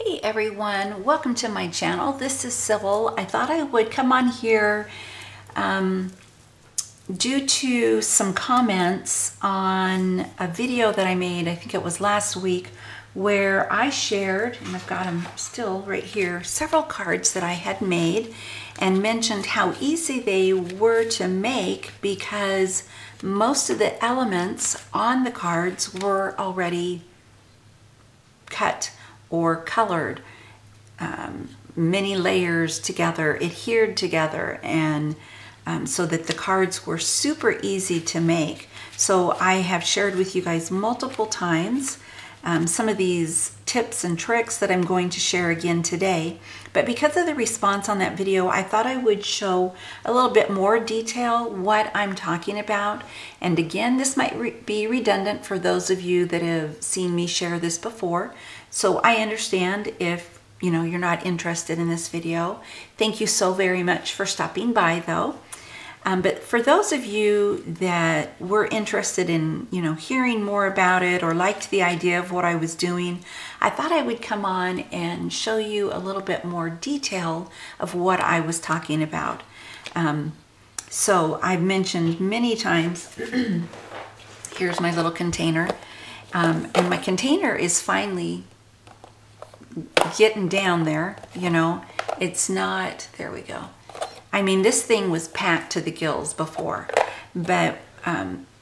Hey everyone, welcome to my channel. This is Civil. I thought I would come on here due to some comments on a video that I made, I think it was last week, where I shared, and I've got them still right here, several cards that I had made and mentioned how easy they were to make because most of the elements on the cards were already cut or colored, many layers together, adhered together, and so that the cards were super easy to make. So I have shared with you guys multiple times some of these tips and tricks that I'm going to share again today. But because of the response on that video, I thought I would show a little bit more detail what I'm talking about. And again, this might be redundant for those of you that have seen me share this before. So I understand if you're not interested in this video. Thank you so very much for stopping by though. But for those of you that were interested in, hearing more about it or liked the idea of what I was doing, I thought I would come on and show you a little bit more detail of what I was talking about. So I've mentioned many times, here's my little container, and my container is finally getting down there, it's not, there we go. I mean, this thing was packed to the gills before, but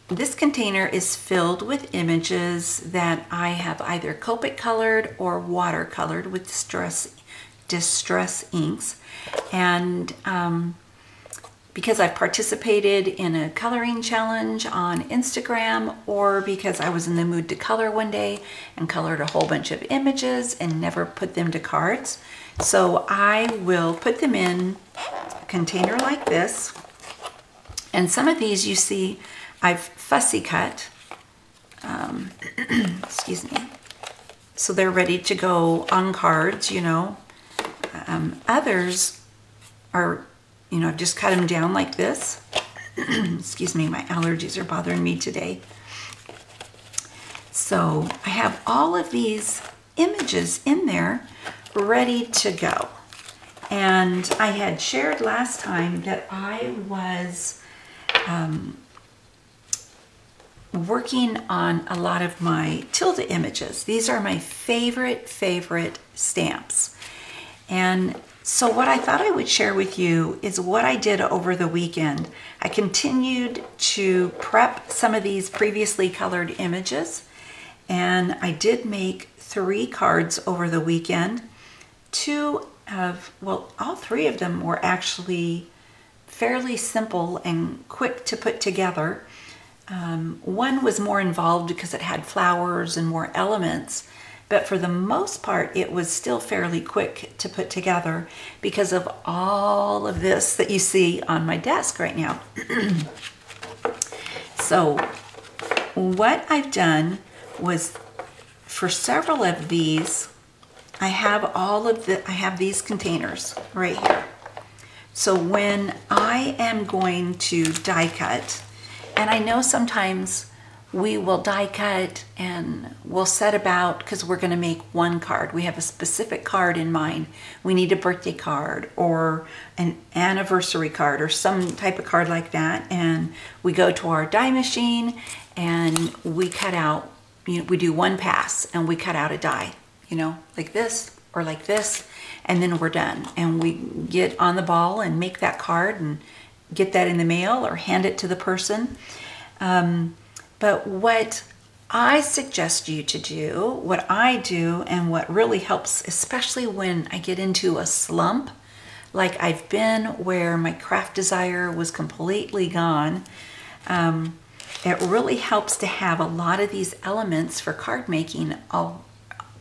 this container is filled with images that I have either Copic colored or watercolored with distress inks. And because I've participated in a coloring challenge on Instagram, or because I was in the mood to color one day and colored a whole bunch of images and never put them to cards. So I will put them in a container like this. And some of these you see I've fussy cut, excuse me, so they're ready to go on cards, Others are, I've just cut them down like this. Excuse me, my allergies are bothering me today. So I have all of these images in there ready to go. And I had shared last time that I was working on a lot of my tilde images. These are my favorite stamps. And so what I thought I would share with you is what I did over the weekend. I continued to prep some of these previously colored images, and I did make 3 cards over the weekend. All 3 of them were actually fairly simple and quick to put together. One was more involved because it had flowers and more elements, but for the most part, it was still fairly quick to put together because of all of this that you see on my desk right now. So what I've done was, for several of these, I have these containers right here. So when I am going to die cut, and I know sometimes we will die cut and we'll set about, because we're going to make one card. We have a specific card in mind. We need a birthday card or an anniversary card or some type of card like that. And we go to our die machine and we cut out, we do one pass and we cut out a die, like this or like this, and then we're done. And we get on the ball and make that card and get that in the mail or hand it to the person. But what I suggest you to do, what I do, and what really helps, especially when I get into a slump, like I've been, where my craft desire was completely gone, it really helps to have a lot of these elements for card making all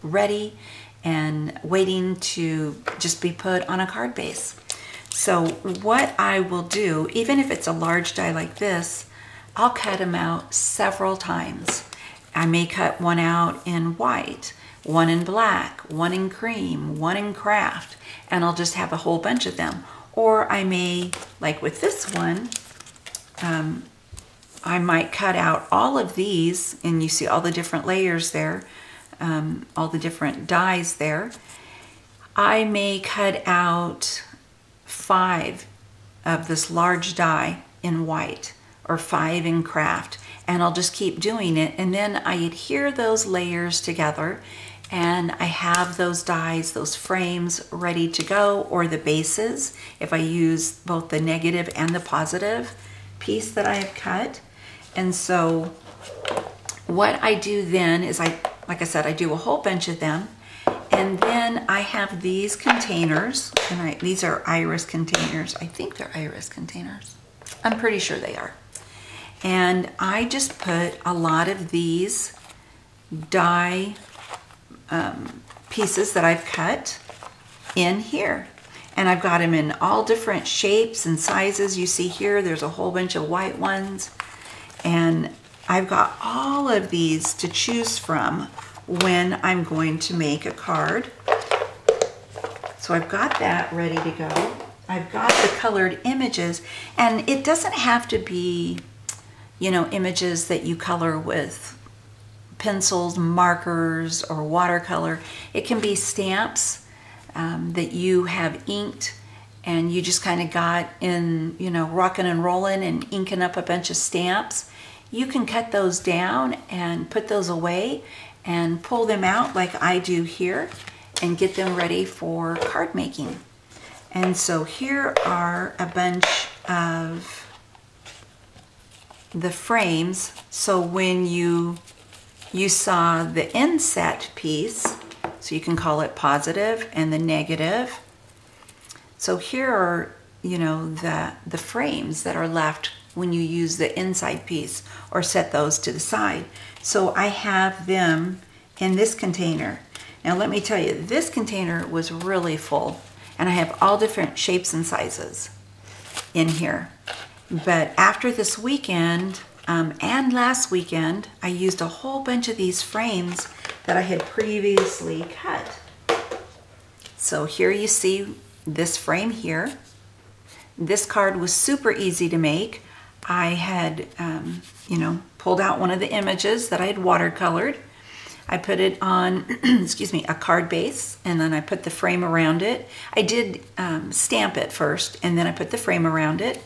ready and waiting to just be put on a card base. So what I will do, even if it's a large die like this, I'll cut them out several times. I may cut one out in white, one in black, one in cream, one in craft, and I'll just have a whole bunch of them. Or I may, like with this one, I might cut out all of these, and you see all the different layers there, all the different dies there. I may cut out 5 of this large die in white or 5 in craft, and I'll just keep doing it, and then I adhere those layers together, and I have those dies, those frames ready to go, or the bases if I use both the negative and the positive piece that I have cut. And so what I do then is like I said, I do a whole bunch of them, and then I have these containers, and these are iris containers. I think they're iris containers. I'm pretty sure they are. And I just put a lot of these die pieces that I've cut in here. And I've got them in all different shapes and sizes. You see here, there's a whole bunch of white ones. And I've got all of these to choose from when I'm going to make a card. So I've got that ready to go. I've got the colored images, and it doesn't have to be, you know, images that you color with pencils, markers, or watercolor. It can be stamps that you have inked, and you just kind of got in, you know, rocking and rolling and inking up a bunch of stamps. You can cut those down and put those away and pull them out like I do here and get them ready for card making. And so here are a bunch of the frames. So when you saw the inset piece, so you can call it positive and the negative. So here are, you know, the frames that are left when you use the inside piece or set those to the side. So I have them in this container. Now let me tell you, this container was really full, and I have all different shapes and sizes in here. But after this weekend and last weekend, I used a whole bunch of these frames that I had previously cut. So here you see this frame here. This card was super easy to make. I had, you know, pulled out one of the images that I had watercolored. I put it on, excuse me, a card base, and then I put the frame around it. I did stamp it first, and then I put the frame around it,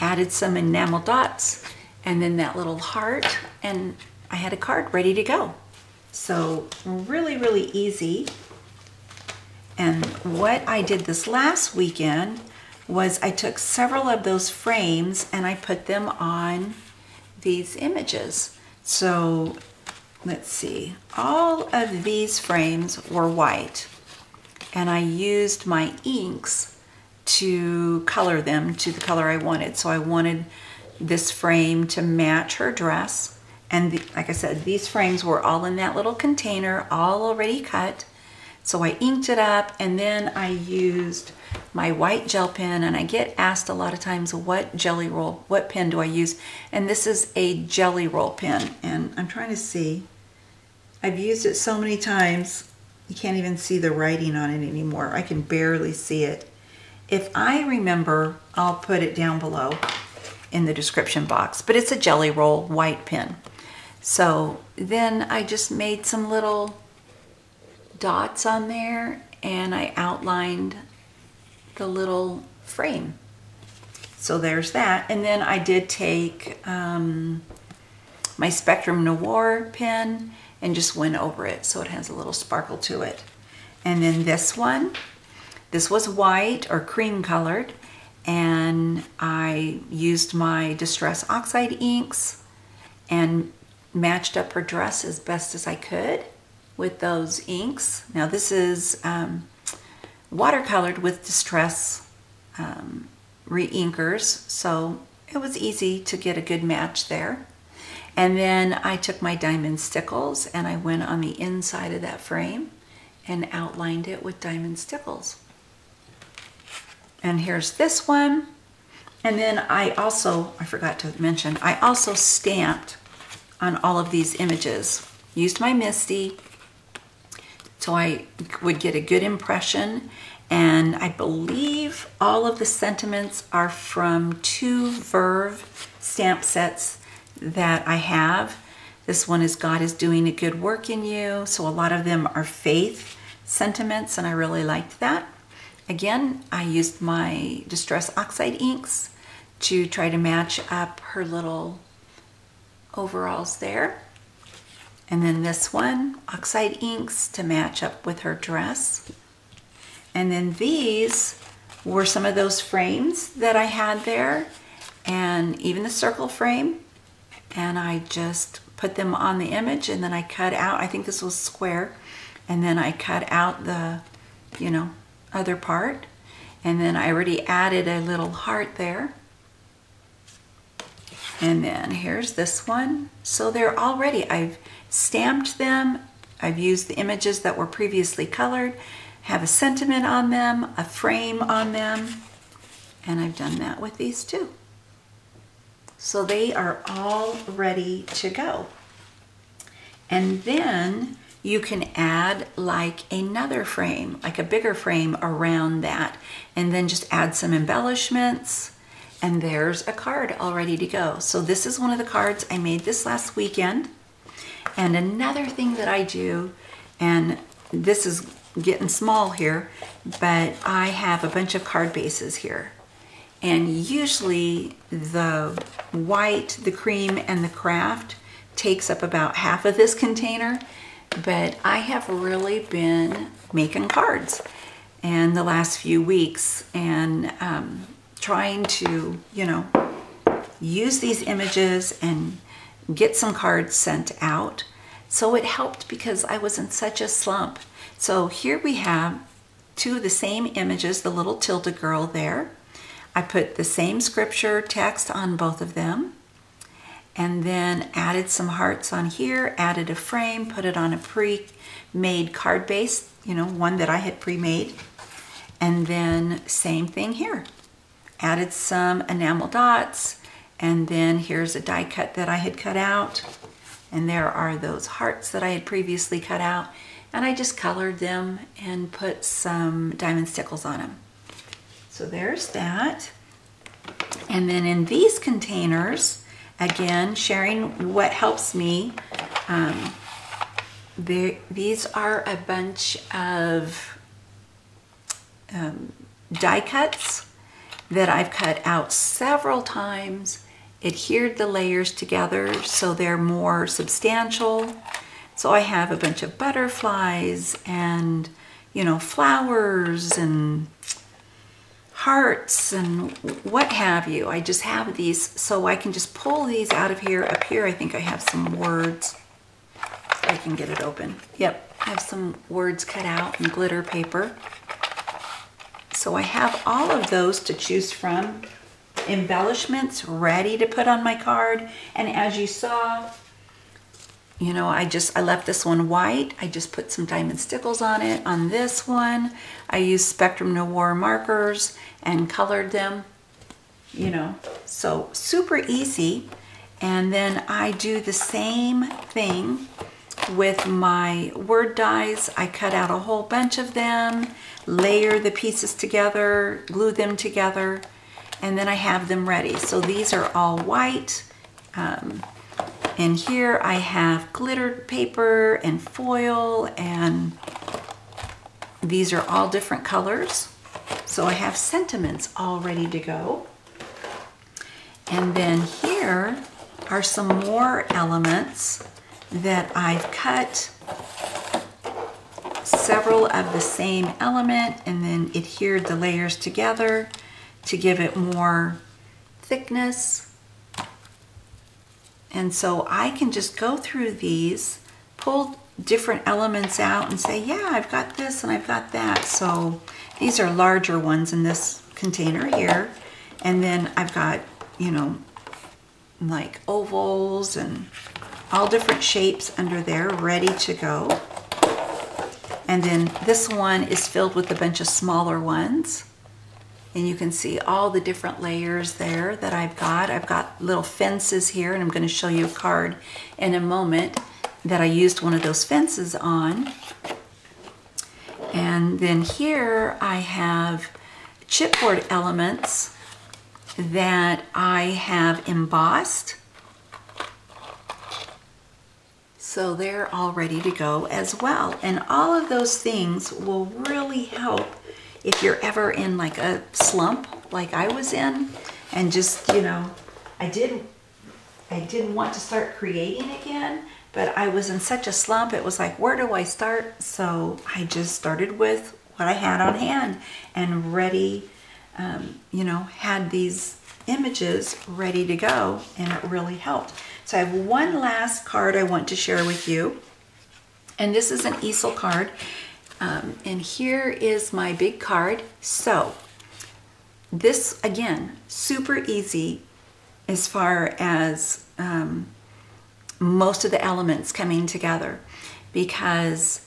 added some enamel dots, and then that little heart, and I had a card ready to go. So really, really easy. And what I did this last weekend was I took several of those frames and I put them on these images. So let's see, all of these frames were white, and I used my inks to color them to the color I wanted. So I wanted this frame to match her dress, and like I said, these frames were all in that little container, all already cut. So I inked it up, and then I used my white gel pen, and I get asked a lot of times what pen do I use, and this is a Jelly Roll pen, and I'm trying to see. I've used it so many times, you can't even see the writing on it anymore. I can barely see it. If I remember, I'll put it down below in the description box, but it's a Jelly Roll white pen. So then I just made some little dots on there, and I outlined the little frame. So there's that. And then I did take my Spectrum Noir pen and just went over it so it has a little sparkle to it. And then this one, this was white or cream colored, and I used my Distress Oxide inks and matched up her dress as best as I could with those inks. Now this is watercolored with Distress re-inkers, so it was easy to get a good match there. And then I took my diamond stickles and I went on the inside of that frame and outlined it with diamond stickles. And here's this one. And then I forgot to mention, I also stamped on all of these images. Used my Misty so I would get a good impression. And I believe all of the sentiments are from 2 Verve stamp sets that I have. This one is God is doing a good work in you. So a lot of them are faith sentiments, and I really liked that. Again, I used my Distress Oxide inks to try to match up her little overalls there. And then this one, Oxide inks to match up with her dress. And then these were some of those frames that I had there, and even the circle frame. And I just put them on the image, and then I cut out, I think this was square, and then I cut out the, you know, other part. And then I already added a little heart there. And then here's this one. So they're already, I've stamped them. I've used the images that were previously colored, have a sentiment on them, a frame on them, and I've done that with these too. So they are all ready to go. And then you can add like another frame, like a bigger frame around that, and then just add some embellishments, and there's a card all ready to go. So this is one of the cards I made this last weekend. And another thing that I do, and this is getting small here, but I have a bunch of card bases here. And usually the white, the cream, and the craft takes up about half of this container, but I have really been making cards in the last few weeks, and trying to, you know, use these images and get some cards sent out. So it helped because I was in such a slump. So here we have two of the same images, the little tilde girl there. I put the same scripture text on both of them, and then added some hearts on here, added a frame, put it on a pre-made card base, you know, one that I had pre-made. And then same thing here. Added some enamel dots, and then here's a die cut that I had cut out. And there are those hearts that I had previously cut out, and I just colored them and put some diamond stickles on them. So there's that. And then in these containers, again, sharing what helps me, these are a bunch of die cuts that I've cut out several times, adhered the layers together so they're more substantial. So I have a bunch of butterflies and, you know, flowers and hearts and what have you. I just have these so I can just pull these out of here. Up here I think I have some words. I can get it open. Yep, I have some words cut out in glitter paper. So I have all of those to choose from. Embellishments ready to put on my card. And as you saw, you know, I left this one white. I just put some diamond stickles on it. On this one, I used Spectrum Noir markers and colored them, you know, so super easy. And then I do the same thing with my word dies. I cut out a whole bunch of them, layer the pieces together, glue them together, and then I have them ready. So these are all white. And here I have glitter paper and foil, and these are all different colors. So I have sentiments all ready to go. And then here are some more elements that I've cut several of the same element and then adhered the layers together to give it more thickness. And so I can just go through these, pull different elements out and say, yeah, I've got this and I've got that. So these are larger ones in this container here. And then I've got, you know, like ovals and all different shapes under there ready to go. And then this one is filled with a bunch of smaller ones. And you can see all the different layers there that I've got. I've got little fences here, and I'm going to show you a card in a moment that I used one of those fences on. And then here I have chipboard elements that I have embossed. So they're all ready to go as well. And all of those things will really help if you're ever in like a slump like I was in, and just, you know, I didn't want to start creating again, but I was in such a slump. It was like, where do I start? So I just started with what I had on hand and ready, you know, had these images ready to go, and it really helped. So I have one last card I want to share with you, and this is an Easel card, and here is my big card. So this, again, super easy as far as most of the elements coming together, because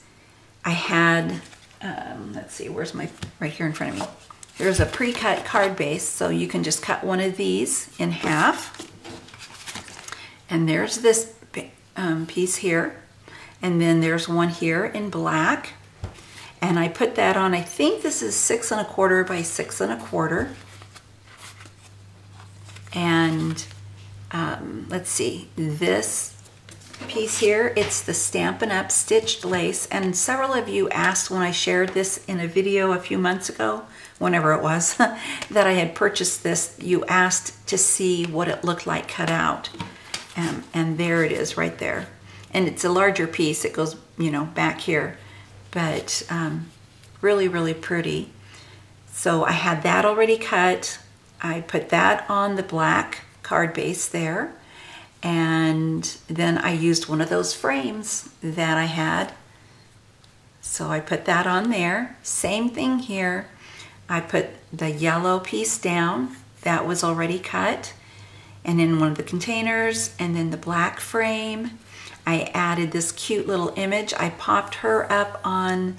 I had, let's see, where's my, right here in front of me. There's a pre-cut card base, so you can just cut one of these in half. And there's this piece here, and then there's one here in black. And I put that on, I think this is 6 1/4 by 6 1/4. And let's see, this piece here, it's the Stampin' Up! Stitched lace. And several of you asked when I shared this in a video a few months ago, whenever it was, that I had purchased this. You asked to see what it looked like cut out. And there it is right there. And it's a larger piece. It goes, you know, back here. But really, really pretty. So I had that already cut. I put that on the black card base there. And then I used one of those frames that I had. So I put that on there. Same thing here. I put the yellow piece down. That was already cut. And in one of the containers, and then the black frame. I added this cute little image. I popped her up on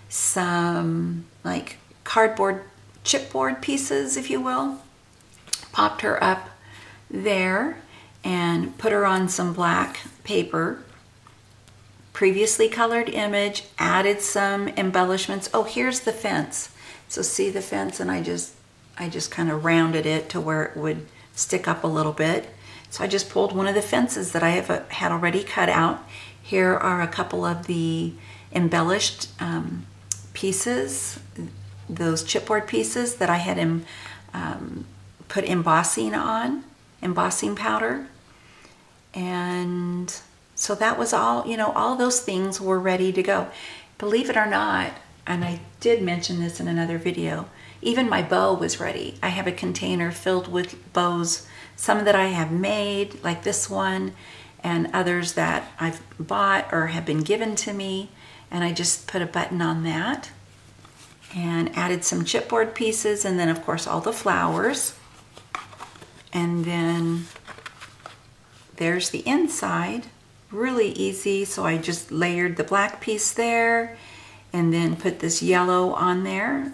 some like cardboard, chipboard pieces, if you will. Popped her up there and put her on some black paper. Previously colored image, added some embellishments. Oh, here's the fence. So see the fence, and I just kind of rounded it to where it would stick up a little bit. So I just pulled one of the fences that I had already cut out. Here are a couple of the embellished pieces, those chipboard pieces that I had put embossing on, embossing powder. And so that was all, you know, all those things were ready to go. Believe it or not, and I did mention this in another video, even my bow was ready. I have a container filled with bows, some that I have made, like this one, and others that I've bought or have been given to me. And I just put a button on that and added some chipboard pieces, and then of course all the flowers. And then there's the inside, really easy. So I just layered the black piece there, and then put this yellow on there.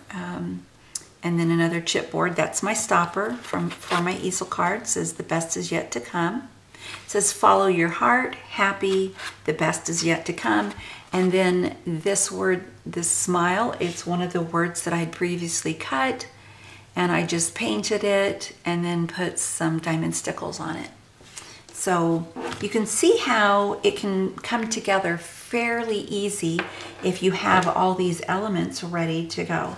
And then another chipboard. That's my stopper for my Easel card. It says the best is yet to come. It says follow your heart, happy, the best is yet to come. And then this word, this smile, it's one of the words that I had previously cut, and I just painted it and then put some diamond stickles on it. So you can see how it can come together fairly easy if you have all these elements ready to go.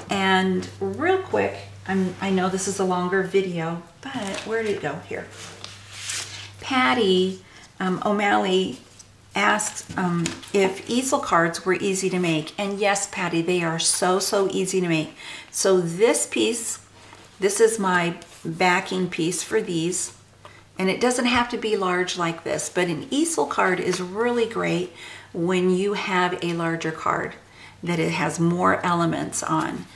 And real quick, I know this is a longer video, but where did it go? Here. Patty O'Malley asked if easel cards were easy to make. And yes, Patty, they are so easy to make. So this piece, this is my backing piece for these. And it doesn't have to be large like this, but an easel card is really great when you have a larger card that it has more elements on.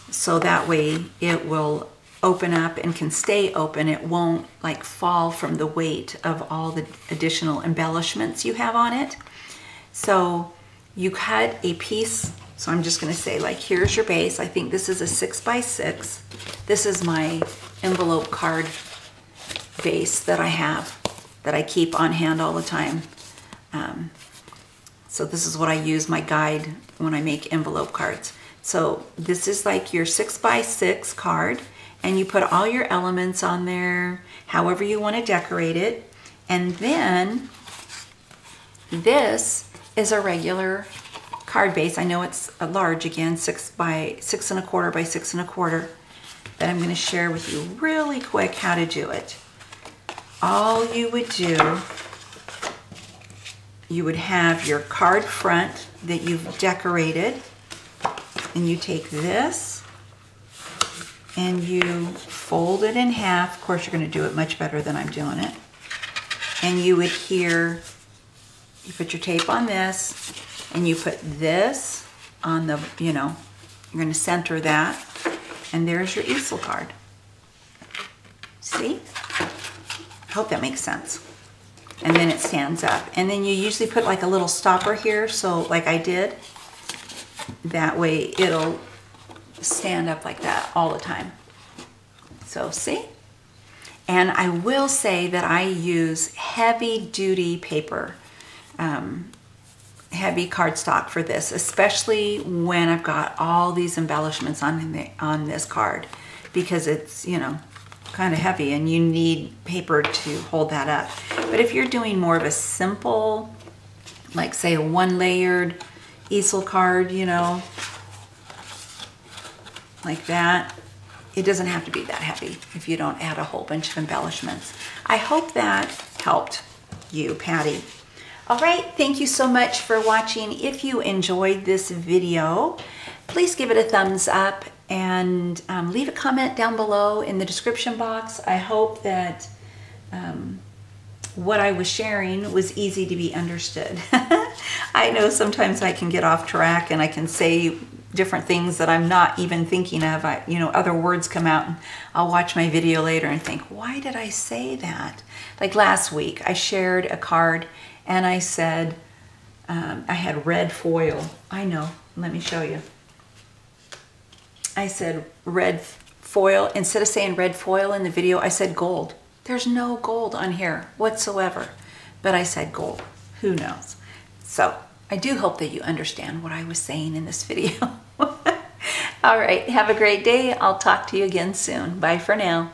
So that way it will open up and can stay open. It won't like fall from the weight of all the additional embellishments you have on it. So you cut a piece. So I'm just going to say, like, here's your base. I think this is a 6 by 6. This is my envelope card base that I have, that I keep on hand all the time. So this is what I use my guide when I make envelope cards. So this is like your 6 by 6 card, and you put all your elements on there, however you want to decorate it. And then This is a regular card base. I know it's a large again, 6 by 6 1/4 by 6 1/4, but I'm going to share with you really quick how to do it. All you would do, you would have your card front that you've decorated, and you take this and you fold it in half. Of course, you're going to do it much better than I'm doing it. And you adhere, you put your tape on this, and you put this on the, you know, you're going to center that, and there's your easel card. See? I hope that makes sense. And then it stands up. And then you usually put like a little stopper here, so like I did, that way it'll stand up like that all the time. So see? And I will say that I use heavy duty paper, heavy cardstock for this, especially when I've got all these embellishments on this card, because it's, you know, kind of heavy and you need paper to hold that up. But if you're doing more of a simple, like say a one-layered easel card, you know, like that, it doesn't have to be that heavy if you don't add a whole bunch of embellishments. I hope that helped you, Patty. All right, thank you so much for watching. If you enjoyed this video, please give it a thumbs up and leave a comment down below in the description box. I hope that what I was sharing was easy to be understood. I know sometimes I can get off track and I can say different things that I'm not even thinking of. You know, other words come out and I'll watch my video later and think, why did I say that? Like last week, I shared a card and I said, I had red foil. I know, let me show you. I said red foil. Instead of saying red foil in the video, I said gold. There's no gold on here whatsoever, but I said gold. Who knows? So I do hope that you understand what I was saying in this video. All right, have a great day. I'll talk to you again soon. Bye for now.